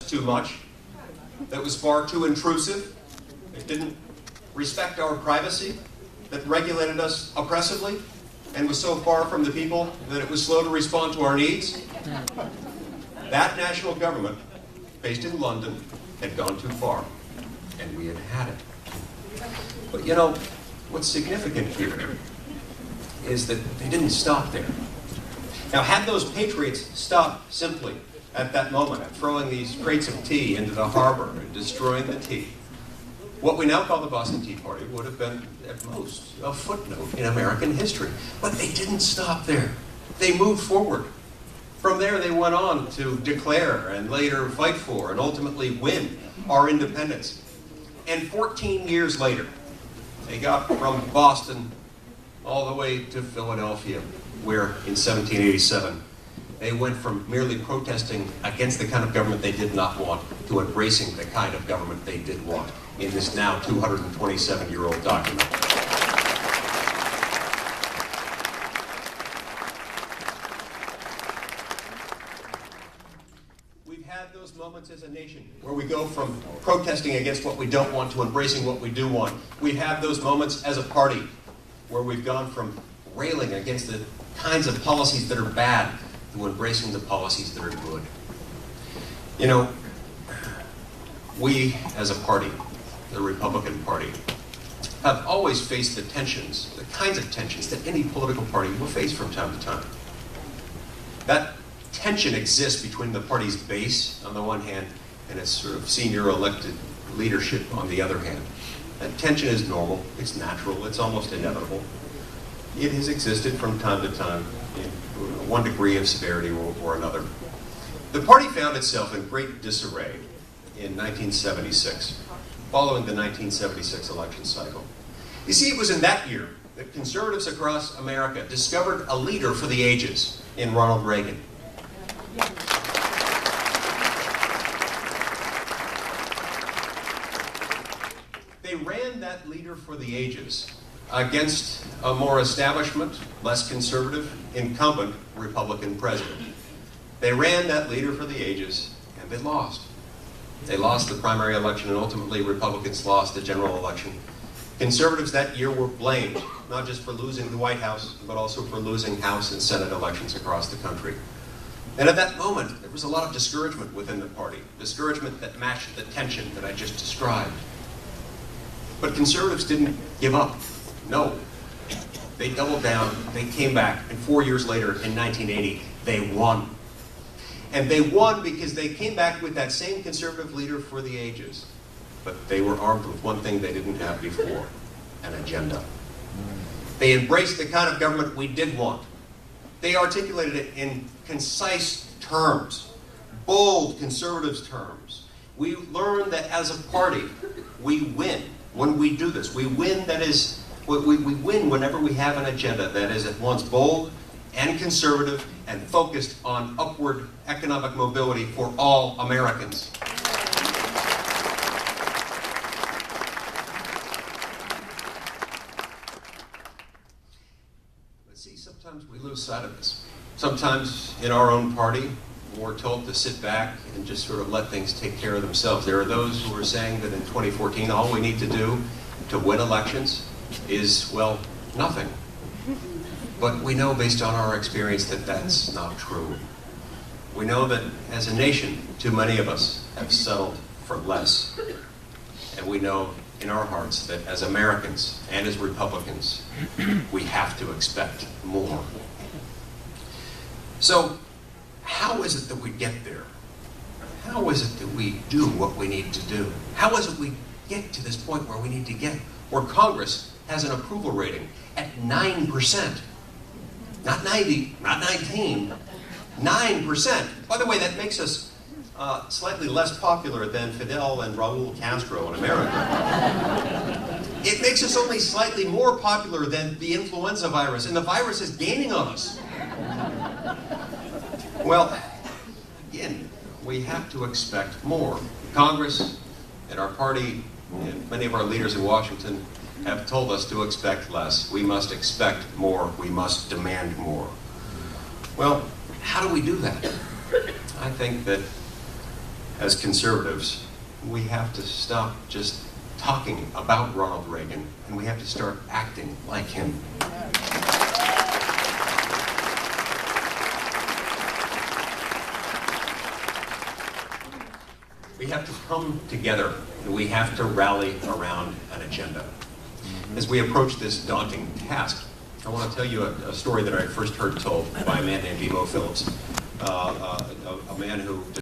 too much, that was far too intrusive, it didn't respect our privacy, that regulated us oppressively, and was so far from the people that it was slow to respond to our needs. That national government, based in London, had gone too far, and we had had it. But you know, what's significant here is that they didn't stop there. Now, had those patriots stopped simply at that moment at throwing these crates of tea into the harbor and destroying the tea, what we now call the Boston Tea Party would have been, at most, a footnote in American history. But they didn't stop there. They moved forward. From there, they went on to declare and later fight for and ultimately win our independence. And 14 years later, they got from Boston all the way to Philadelphia, where in 1787, they went from merely protesting against the kind of government they did not want to embracing the kind of government they did want in this now 227-year-old document. We've had those moments as a nation where we go from protesting against what we don't want to embracing what we do want. We've had those moments as a party where we've gone from railing against the kinds of policies that are bad to embracing the policies that are good. You know, we as a party, the Republican Party, have always faced the tensions, the kinds of tensions that any political party will face from time to time. That tension exists between the party's base on the one hand and its sort of senior elected leadership on the other hand. That tension is normal, it's natural, it's almost inevitable. It has existed from time to time in one degree of severity or another. The party found itself in great disarray in 1976, following the 1976 election cycle. You see, it was in that year that conservatives across America discovered a leader for the ages in Ronald Reagan. They ran that leader for the ages against a more establishment, less conservative, incumbent Republican president. They ran that leader for the ages, and they lost. They lost the primary election, and ultimately Republicans lost the general election. Conservatives that year were blamed, not just for losing the White House, but also for losing House and Senate elections across the country. And at that moment, there was a lot of discouragement within the party, discouragement that matched the tension that I just described. But conservatives didn't give up. No. They doubled down, they came back, and 4 years later, in 1980, they won. And they won because they came back with that same conservative leader for the ages. But they were armed with one thing they didn't have before, an agenda. They embraced the kind of government we did want. They articulated it in concise terms, bold conservative terms. We learned that as a party, we win when we do this. We win, that is, we win whenever we have an agenda that is at once bold and conservative and focused on upward economic mobility for all Americans. But see, sometimes we lose sight of this. Sometimes in our own party, we're told to sit back and just sort of let things take care of themselves. There are those who are saying that in 2014, all we need to do to win elections is, well, nothing. But we know based on our experience that that's not true. We know that as a nation, too many of us have settled for less. And we know in our hearts that as Americans and as Republicans, we have to expect more. So, how is it that we get there? How is it that we do what we need to do? How is it we get to this point where we need to get, where Congress has an approval rating at 9%? Not 90, not 19, 9%. By the way, that makes us slightly less popular than Fidel and Raul Castro in America. It makes us only slightly more popular than the influenza virus, and the virus is gaining on us. Well, again, we have to expect more. Congress and our party and many of our leaders in Washington have told us to expect less. We must expect more. We must demand more. Well, how do we do that? I think that as conservatives, we have to stop just talking about Ronald Reagan, and we have to start acting like him. We have to come together, and we have to rally around an agenda. As we approach this daunting task, I want to tell you a story that I first heard told by a man named Ebo Phillips, a man who